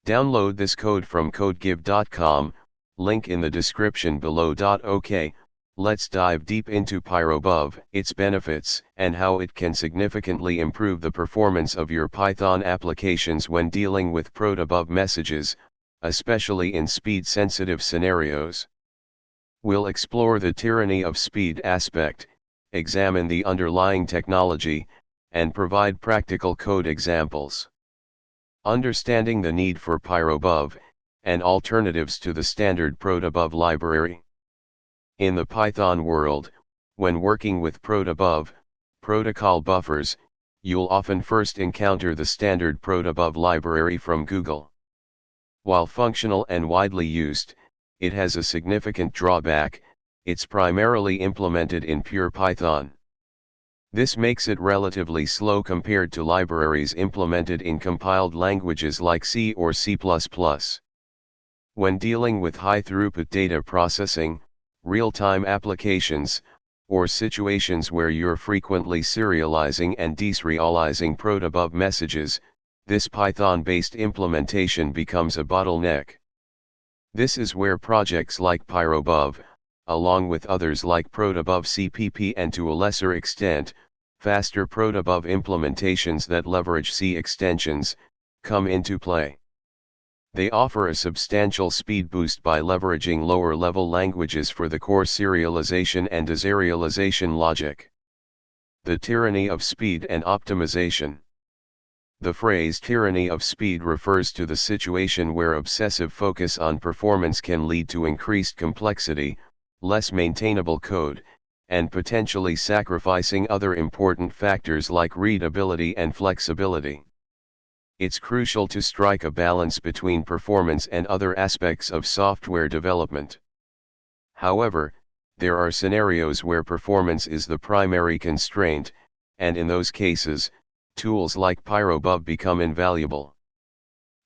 Download this code from codegive.com, link in the description below. OK, let's dive deep into Pyrobuf, its benefits, and how it can significantly improve the performance of your Python applications when dealing with protobuf messages, especially in speed-sensitive scenarios. We'll explore the tyranny of speed aspect, examine the underlying technology, and provide practical code examples. Understanding the need for Pyrobuf, and alternatives to the standard protobuf library. In the Python world, when working with protobuf, protocol buffers, you'll often first encounter the standard protobuf library from Google. While functional and widely used, it has a significant drawback: it's primarily implemented in pure Python. This makes it relatively slow compared to libraries implemented in compiled languages like C or C++. When dealing with high-throughput data processing, real-time applications, or situations where you're frequently serializing and deserializing protobuf messages, this Python-based implementation becomes a bottleneck. This is where projects like Pyrobuf, along with others like protobuf-cpp and to a lesser extent, faster protobuf implementations that leverage C extensions, come into play. They offer a substantial speed boost by leveraging lower-level languages for the core serialization and deserialization logic. The tyranny of speed and optimization. The phrase tyranny of speed refers to the situation where obsessive focus on performance can lead to increased complexity, less maintainable code, and potentially sacrificing other important factors like readability and flexibility. It's crucial to strike a balance between performance and other aspects of software development. However, there are scenarios where performance is the primary constraint, and in those cases, tools like Pyrobuf become invaluable.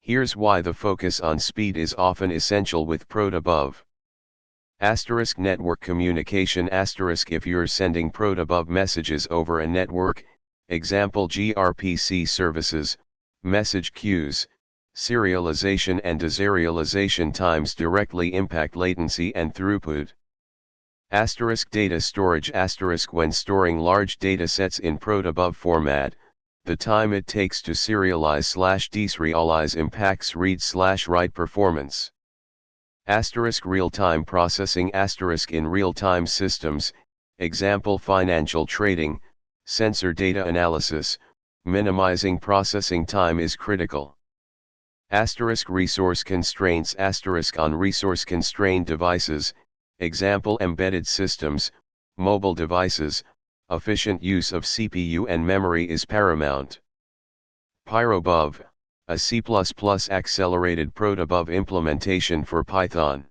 Here's why the focus on speed is often essential with protobuf. Network communication. If you're sending protobuf messages over a network, example gRPC services, message queues, serialization and deserialization times directly impact latency and throughput. Data storage. When storing large datasets in protobuf format, the time it takes to serialize/deserialize impacts read/write performance. Real-time processing. In real-time systems, example financial trading, sensor data analysis, minimizing processing time is critical. Resource constraints. On resource-constrained devices, example embedded systems, mobile devices, efficient use of CPU and memory is paramount. Pyrobuf, a C++ accelerated protobuf implementation for Python.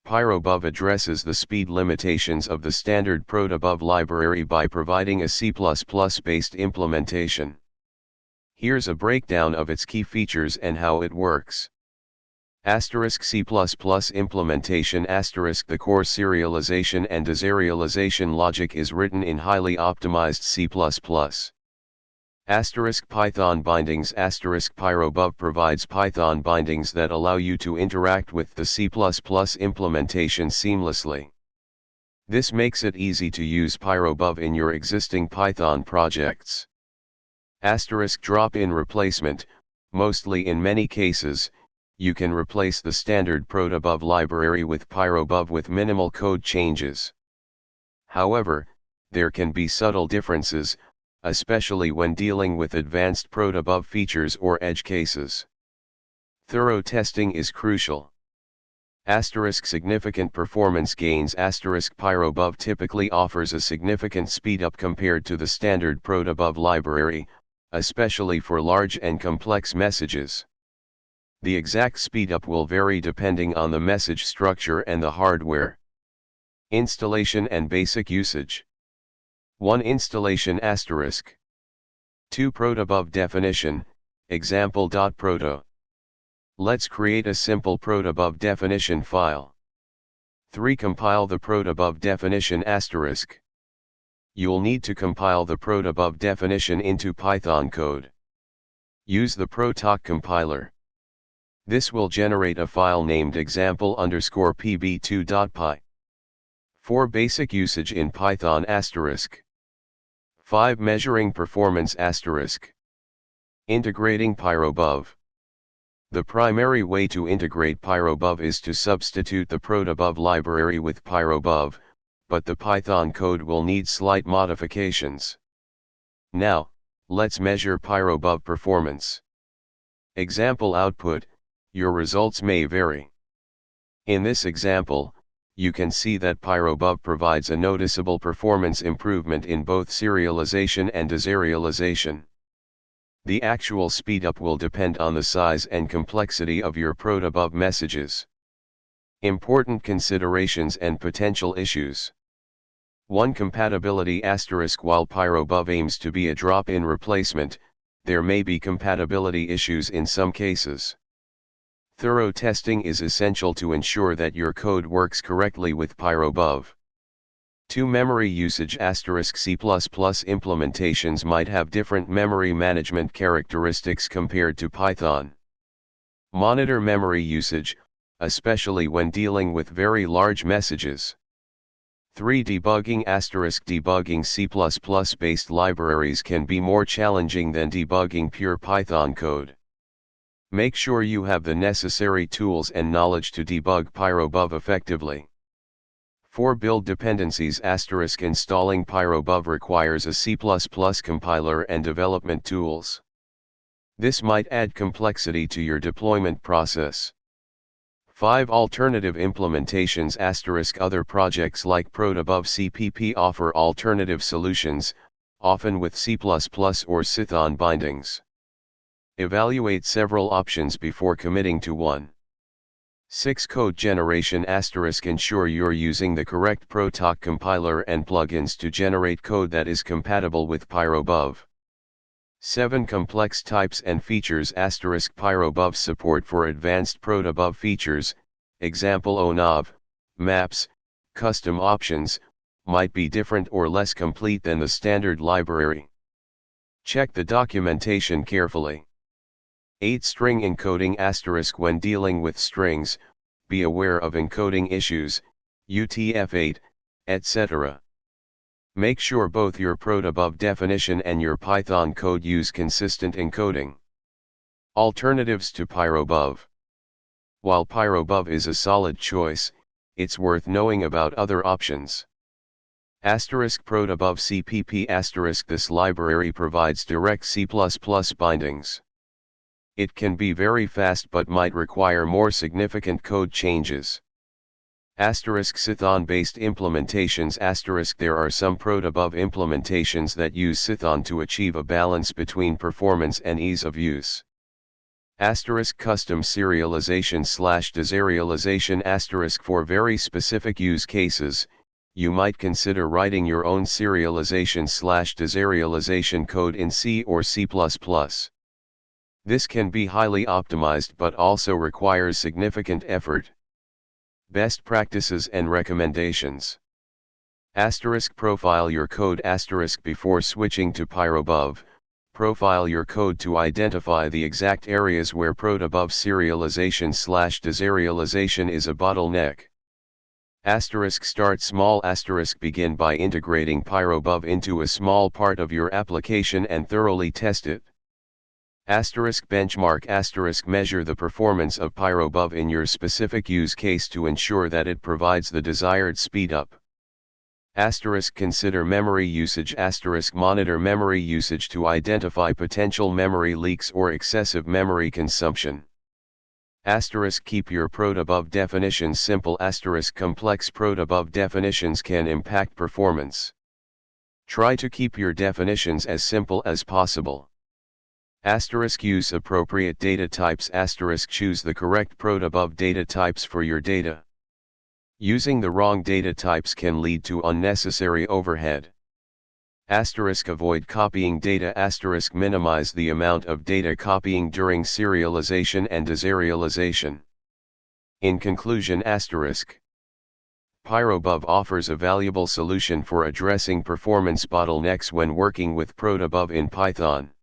Pyrobuf addresses the speed limitations of the standard protobuf library by providing a C++-based implementation. Here's a breakdown of its key features and how it works. C++ implementation. The core serialization and deserialization logic is written in highly optimized C++. Python bindings. Pyrobuf provides Python bindings that allow you to interact with the C++ implementation seamlessly. This makes it easy to use Pyrobuf in your existing Python projects. Drop-in replacement. In many cases, you can replace the standard protobuf library with Pyrobuf with minimal code changes. However, there can be subtle differences, especially when dealing with advanced protobuf features or edge cases. Thorough testing is crucial. Significant performance gains. Pyrobuf typically offers a significant speedup compared to the standard protobuf library, especially for large and complex messages. The exact speedup will vary depending on the message structure and the hardware. Installation and basic usage. 1. Installation. 2. Protobuf definition, example.proto. Let's create a simple protobuf definition file. 3. Compile the protobuf definition. You'll need to compile the protobuf definition into Python code. Use the protoc compiler. This will generate a file named example_pb2.py. For basic usage in Python *. 5. Measuring performance *. Integrating Pyrobuf. The primary way to integrate Pyrobuf is to substitute the protobuf library with Pyrobuf, but the Python code will need slight modifications. Now, let's measure Pyrobuf performance. Example output, your results may vary. In this example, you can see that Pyrobuf provides a noticeable performance improvement in both serialization and deserialization. The actual speedup will depend on the size and complexity of your protobuf messages. Important considerations and potential issues. 1. Compatibility *. While Pyrobuf aims to be a drop-in replacement, there may be compatibility issues in some cases. Thorough testing is essential to ensure that your code works correctly with Pyrobuf. 2. Memory usage *. C++ implementations might have different memory management characteristics compared to Python. Monitor memory usage, especially when dealing with very large messages. 3. Debugging *. Debugging C++-based libraries can be more challenging than debugging pure Python code. Make sure you have the necessary tools and knowledge to debug Pyrobuf effectively. 4. Build dependencies *. Installing Pyrobuf requires a C++ compiler and development tools. This might add complexity to your deployment process. 5. Alternative implementations *. Other projects like protobuf-cpp offer alternative solutions, often with C++ or Python bindings. Evaluate several options before committing to one. 6. Code generation *. Ensure you're using the correct protoc compiler and plugins to generate code that is compatible with Pyrobuf. 7. Complex types and features *. Pyrobuf support for advanced protobuf features, example ONAV, maps, custom options, might be different or less complete than the standard library. Check the documentation carefully. 8. String encoding *. When dealing with strings, be aware of encoding issues, UTF-8, etc. Make sure both your protobuf definition and your Python code use consistent encoding. Alternatives to Pyrobuf. While Pyrobuf is a solid choice, it's worth knowing about other options. Protobuf-cpp*. This library provides direct C++ bindings. It can be very fast but might require more significant code changes. Python-based implementations *. There are some protobuf implementations that use Python to achieve a balance between performance and ease of use. Custom serialization/deserialization *. For very specific use cases, you might consider writing your own serialization/deserialization code in C or C++. This can be highly optimized but also requires significant effort. Best practices and recommendations. Profile your code * Before switching to Pyrobuf, profile your code to identify the exact areas where protobuf serialization/deserialization is a bottleneck. Start small * Begin by integrating Pyrobuf into a small part of your application and thoroughly test it. Benchmark * Measure the performance of Pyrobuf in your specific use case to ensure that it provides the desired speedup. Consider memory usage * Monitor memory usage to identify potential memory leaks or excessive memory consumption. Keep your protobuf definitions simple * Complex protobuf definitions can impact performance. Try to keep your definitions as simple as possible. Use appropriate data types * Choose the correct protobuf data types for your data. Using the wrong data types can lead to unnecessary overhead. Avoid copying data * Minimize the amount of data copying during serialization and deserialization. In conclusion Pyrobuf offers a valuable solution for addressing performance bottlenecks when working with protobuf in Python.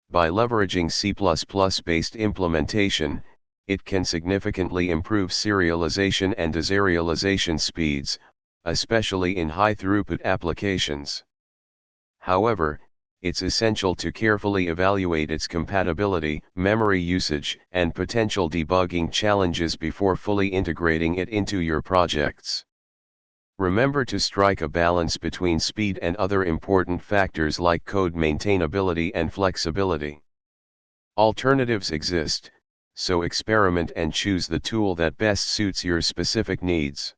By leveraging C++-based implementation, it can significantly improve serialization and deserialization speeds, especially in high-throughput applications. However, it's essential to carefully evaluate its compatibility, memory usage, and potential debugging challenges before fully integrating it into your projects. Remember to strike a balance between speed and other important factors like code maintainability and flexibility. Alternatives exist, so experiment and choose the tool that best suits your specific needs.